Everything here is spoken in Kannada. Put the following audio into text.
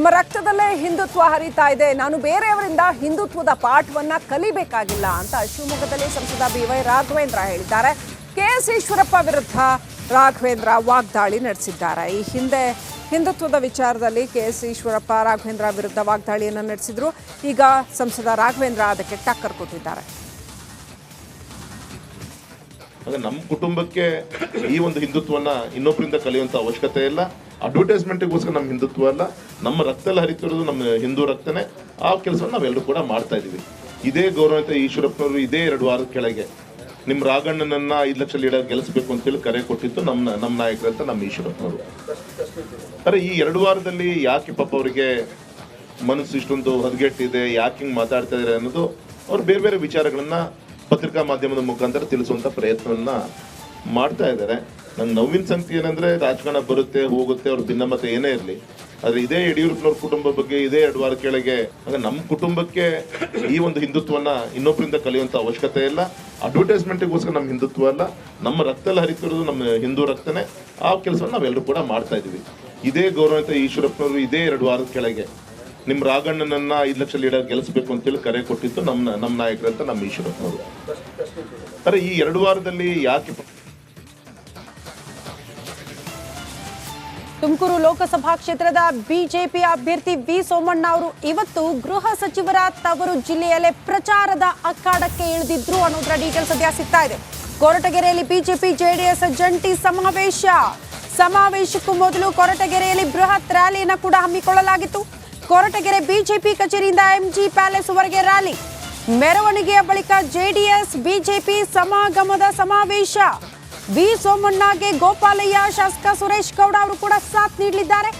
ನಮ್ಮ ರಕ್ತದಲ್ಲೇ ಹಿಂದುತ್ವ ಹರಿತಾ ಇದೆ. ನಾನು ಬೇರೆಯವರಿಂದ ಹಿಂದುತ್ವದ ಪಾಠವನ್ನ ಕಲಿಬೇಕಾಗಿಲ್ಲ ಅಂತ ಶಿವಮೊಗ್ಗದಲ್ಲಿ ಸಂಸದ BY ರಾಘವೇಂದ್ರ ಹೇಳಿದ್ದಾರೆ. KS ಈಶ್ವರಪ್ಪ ವಿರುದ್ಧ ರಾಘವೇಂದ್ರ ವಾಗ್ದಾಳಿ ನಡೆಸಿದ್ದಾರೆ. ಈ ಹಿಂದೆ ಹಿಂದುತ್ವದ ವಿಚಾರದಲ್ಲಿ KS ಈಶ್ವರಪ್ಪ ರಾಘವೇಂದ್ರ ವಿರುದ್ಧ ವಾಗ್ದಾಳಿಯನ್ನು ನಡೆಸಿದ್ರು. ಈಗ ಸಂಸದ ರಾಘವೇಂದ್ರ ಅದಕ್ಕೆ ಟಕ್ಕರ್ ಕೊಟ್ಟಿದ್ದಾರೆ. ನಮ್ಮ ಕುಟುಂಬಕ್ಕೆ ಈ ಒಂದು ಹಿಂದುತ್ವನ ಇನ್ನೊಬ್ಬರಿಂದ ಕಲಿಯುವಂತ ಅವಶ್ಯಕತೆ ಇಲ್ಲ. ಅಡ್ವರ್ಟೈಸ್ಮೆಂಟ್ಗೋಸ್ಕರ ನಮ್ಮ ಹಿಂದುತ್ವ ಅಲ್ಲ, ನಮ್ಮ ರಕ್ತದಲ್ಲಿ ಹರಿತಿರೋದು ನಮ್ಮ ಹಿಂದೂ ರಕ್ತನೇ. ಆ ಕೆಲಸವನ್ನು ನಾವೆಲ್ಲರೂ ಕೂಡ ಮಾಡ್ತಾ ಇದೀವಿ. ಇದೇ ಗೌರವಿತ ಈಶ್ವರಪ್ಪನವರು ಇದೇ 2 ವಾರದ ಕೆಳಗೆ ನಿಮ್ಮ ರಾಘಣ್ಣನನ್ನ 5 ಲಕ್ಷ ಲೀಡರ್ ಗೆಲ್ಲಿಸಬೇಕು ಅಂತೇಳಿ ಕರೆ ಕೊಟ್ಟಿತ್ತು ನಮ್ಮ ನಾಯಕರಂತ ನಮ್ಮ ಈಶ್ವರಪ್ಪನವರು. ಅರೆ ಈ 2 ವಾರದಲ್ಲಿ ಯಾಕೆ ಪಾಪ ಅವರಿಗೆ ಮನಸ್ಸು ಇಷ್ಟೊಂದು ಹದಗೆಟ್ಟಿದೆ, ಯಾಕೆ ಹಿಂಗೆ ಮಾತಾಡ್ತಾ ಇದ್ದಾರೆ ಅನ್ನೋದು ಅವ್ರು ಬೇರೆ ಬೇರೆ ವಿಚಾರಗಳನ್ನ ಪತ್ರಿಕಾ ಮಾಧ್ಯಮದ ಮುಖಾಂತರ ತಿಳಿಸುವಂತ ಪ್ರಯತ್ನವನ್ನ ಮಾಡ್ತಾ ಇದ್ದಾರೆ. ನಂಗೆ ನೋವಿನ ಸಂಗತಿ ಏನಂದ್ರೆ ರಾಜಕಾರಣ ಬರುತ್ತೆ ಹೋಗುತ್ತೆ, ಅವ್ರ ಭಿನ್ನಮತ ಏನೇ ಇರಲಿ, ಆದ್ರೆ ಇದೇ ಯಡಿಯೂರಪ್ಪನವ್ರ ಕುಟುಂಬ ಬಗ್ಗೆ ಇದೇ 2 ವಾರ ಕೆಳಗೆ ನಮ್ಮ ಕುಟುಂಬಕ್ಕೆ ಈ ಒಂದು ಹಿಂದುತ್ವನ ಇನ್ನೊಬ್ಬರಿಂದ ಕಲಿಯುವಂತ ಅವಶ್ಯಕತೆ ಇಲ್ಲ. ಅಡ್ವರ್ಟೈಸ್ಮೆಂಟ್ಗೋಸ್ಕರ ನಮ್ಮ ಹಿಂದುತ್ವ ಅಲ್ಲ, ನಮ್ಮ ರಕ್ತದಲ್ಲಿ ಹರಿತಿರೋದು ನಮ್ಮ ಹಿಂದೂ ರಕ್ತನೇ. ಆ ಕೆಲಸವನ್ನು ನಾವೆಲ್ಲರೂ ಕೂಡ ಮಾಡ್ತಾ ಇದೀವಿ. ಇದೇ ಗೌರವಿತ ಈಶ್ವರಪ್ಪನವರು ಇದೇ 2 ವಾರದ ಕೆಳಗೆ ನಿಮ್ಮ ರಾಘಣ್ಣನನ್ನ 5 ಲಕ್ಷ ಲೀಡರ್ ಗೆಲ್ಲಿಸಬೇಕು ಅಂತೇಳಿ ಕರೆ ಕೊಟ್ಟಿತ್ತು ನಮ್ಮ ನಾಯಕರಂತ ನಮ್ಮ ಈಶ್ವರಪ್ಪನವರು. ಅರೆ ಈ 2 ವಾರದಲ್ಲಿ ಯಾಕೆ ತುಮಕೂರು ಲೋಕಸಭಾ ಕ್ಷೇತ್ರದ ಬಿಜೆಪಿ ಅಭ್ಯರ್ಥಿ ವಿ ಸೋಮಣ್ಣ ಅವರು ಇವತ್ತು ಗೃಹ ಸಚಿವರ ತವರು ಜಿಲ್ಲೆಯಲ್ಲೇ ಪ್ರಚಾರದ ಅಖಾಡಕ್ಕೆ ಇಳಿದಿದ್ರು ಅನ್ನೋದರ ಡೀಟೇಲ್ಸ್ ಸದ್ಯ ಸಿಗ್ತಾ ಇದೆ. ಕೊರಟಗೆರೆಯಲ್ಲಿ ಬಿಜೆಪಿ ಜೆಡಿಎಸ್ ಜಂಟಿ ಸಮಾವೇಶಕ್ಕೂ ಮೊದಲು ಕೊರಟಗೆರೆಯಲ್ಲಿ ಬೃಹತ್ ರ್ಯಾಲಿಯನ್ನು ಕೂಡ ಹಮ್ಮಿಕೊಳ್ಳಲಾಗಿತ್ತು. ಕೊರಟಗೆರೆ ಬಿಜೆಪಿ ಕಚೇರಿಯಿಂದ MG ಪ್ಯಾಲೇಸ್ ವರೆಗೆ ರ್ಯಾಲಿ, ಮೆರವಣಿಗೆಯ ಬಳಿಕ ಜೆಡಿಎಸ್ ಬಿಜೆಪಿ ಸಮಾಗಮದ ಸಮಾವೇಶ. ವಿ ಸೋಮಣ್ಣಗೆ ಗೋಪಾಲಯ್ಯ, ಶಾಸಕ ಸುರೇಶ್ ಗೌಡ ಅವರು ಕೂಡ ಸಾಥ್ ನೀಡಲಿದ್ದಾರೆ.